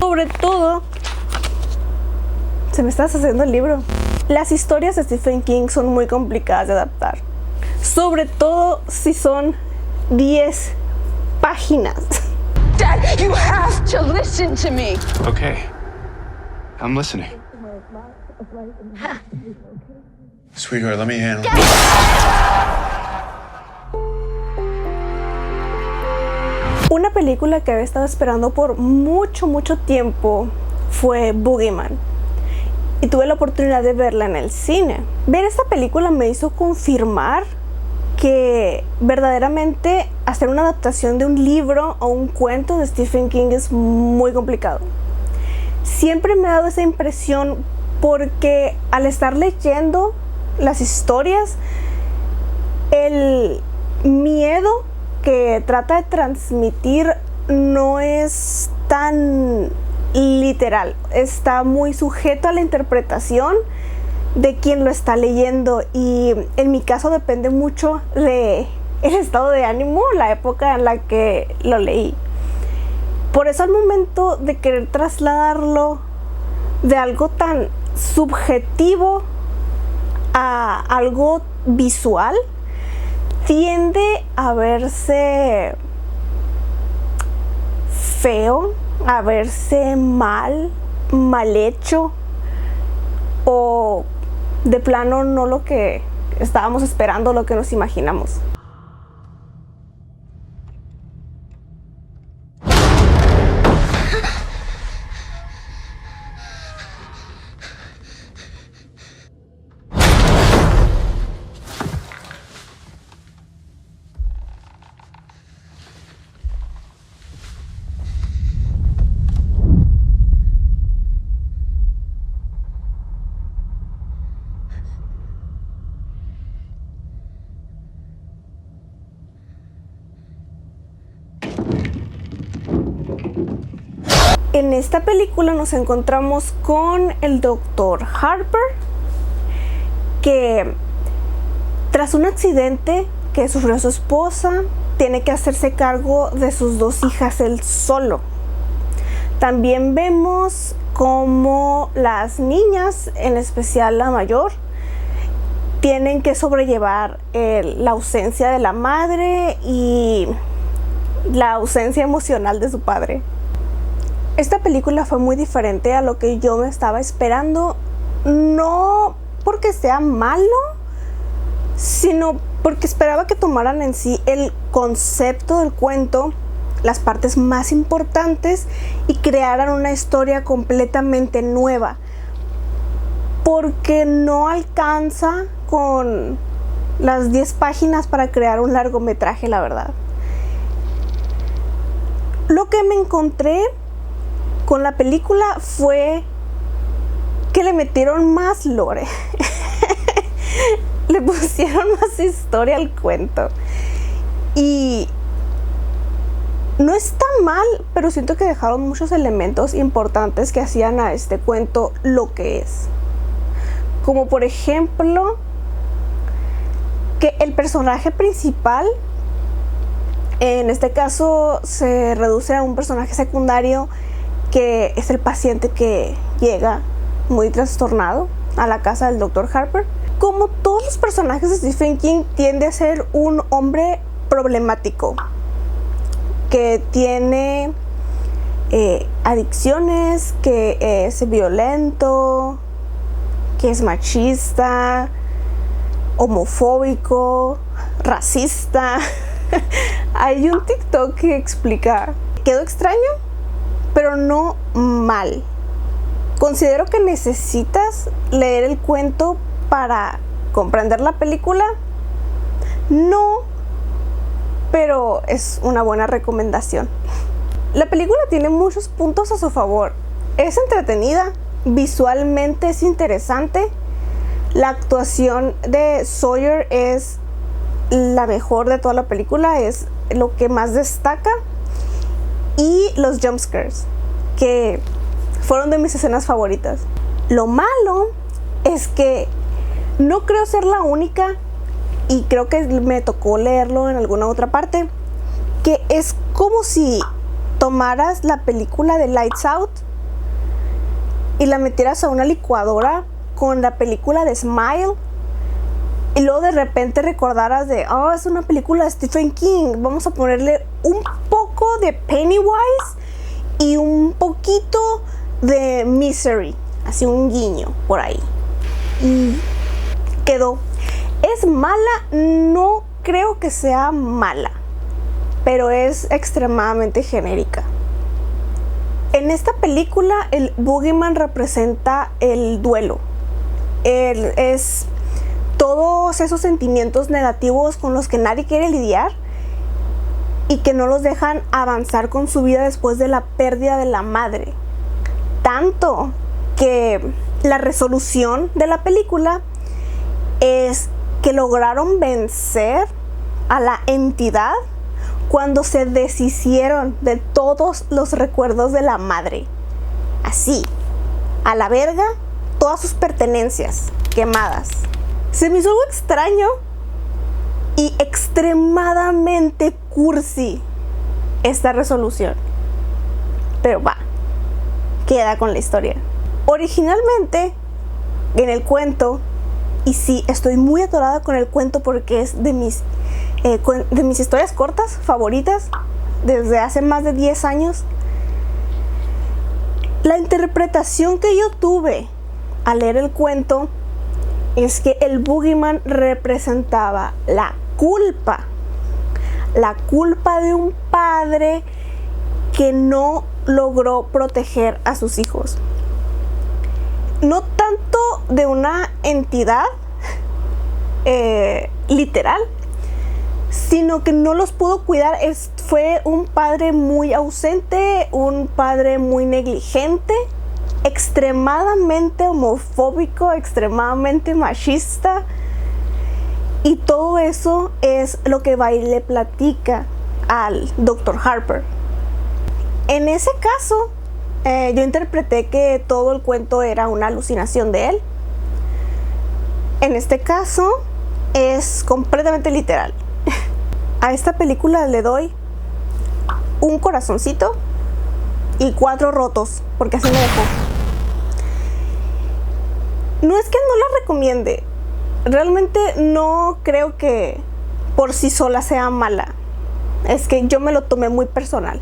Sobre todo, se me está deshaciendo el libro. Las historias de Stephen King son muy complicadas de adaptar. Sobre todo si son 10 páginas. Dad, you have to listen to me. Okay. I'm listening. Sweetheart, let me handle it. Una película que había estado esperando por mucho tiempo fue Boogeyman. Y tuve la oportunidad de verla en el cine. Ver esta película me hizo confirmar que verdaderamente hacer una adaptación de un libro o un cuento de Stephen King es muy complicado. Siempre me ha dado esa impresión porque al estar leyendo las historias, el miedo que trata de transmitir no es tan literal, está muy sujeto a la interpretación de quien lo está leyendo, y en mi caso depende mucho de el estado de ánimo, la época en la que lo leí. Por eso al momento de querer trasladarlo de algo tan subjetivo a algo visual, tiende a verse feo, a verse mal hecho, o de plano no lo que estábamos esperando, lo que nos imaginamos. En esta película nos encontramos con el Dr. Harper, que tras un accidente que sufrió su esposa, tiene que hacerse cargo de sus 2 hijas él solo. También vemos cómo las niñas, en especial la mayor, tienen que sobrellevar la ausencia de la madre y la ausencia emocional de su padre. Esta película fue muy diferente a lo que yo me estaba esperando, no porque sea malo, sino porque esperaba que tomaran en sí el concepto del cuento, las partes más importantes, y crearan una historia completamente nueva, porque no alcanza con las 10 páginas para crear un largometraje, la verdad. Lo que me encontré con la película fue que le metieron más lore. Le pusieron más historia al cuento. Y no está mal, pero siento que dejaron muchos elementos importantes que hacían a este cuento lo que es. Como por ejemplo, que el personaje principal, en este caso, se reduce a un personaje secundario, que es el paciente que llega muy trastornado a la casa del Dr. Harper. Como todos los personajes de Stephen King, tiende a ser un hombre problemático, que tiene adicciones, que es violento, que es machista, homofóbico, racista. Hay un TikTok que explica, quedó extraño, pero no mal. Considero que necesitas leer el cuento para comprender la película. No, pero es una buena recomendación. La película tiene muchos puntos a su favor. Es entretenida, visualmente es interesante. La actuación de Sawyer es la mejor de toda la película, es lo que más destaca. Y los jumpscares, que fueron de mis escenas favoritas. Lo malo es que no creo ser la única, y creo que me tocó leerlo en alguna otra parte, que es como si tomaras la película de Lights Out y la metieras a una licuadora con la película de Smile y luego de repente recordaras de, oh, es una película de Stephen King, vamos a ponerle un poco de Pennywise y un poquito de Misery, así un guiño por ahí, y quedó. ¿Es mala? No creo que sea mala, pero es extremadamente genérica. En esta película el Boogeyman representa el duelo. Es todos esos sentimientos negativos con los que nadie quiere lidiar y que no los dejan avanzar con su vida después de la pérdida de la madre. Tanto que la resolución de la película es que lograron vencer a la entidad cuando se deshicieron de todos los recuerdos de la madre. Así, a la verga, todas sus pertenencias quemadas. Se me hizo algo extraño y extremadamente cursi esta resolución. Pero va, queda con la historia. Originalmente, en el cuento, y sí, estoy muy atorada con el cuento porque es de mis historias cortas favoritas desde hace más de 10 años. La interpretación que yo tuve al leer el cuento es que el Boogeyman representaba la culpa de un padre que no logró proteger a sus hijos. No tanto de una entidad literal, sino que no los pudo cuidar. Fue un padre muy ausente, un padre muy negligente, extremadamente homofóbico, extremadamente machista, y todo eso es lo que va y le platica al Dr. Harper. En ese caso, yo interpreté que todo el cuento era una alucinación de él. En este caso es completamente literal. A esta película le doy un corazoncito y 4 rotos, porque así me dejó. No es que no la recomiende, realmente no creo que por sí sola sea mala. Es que yo me lo tomé muy personal.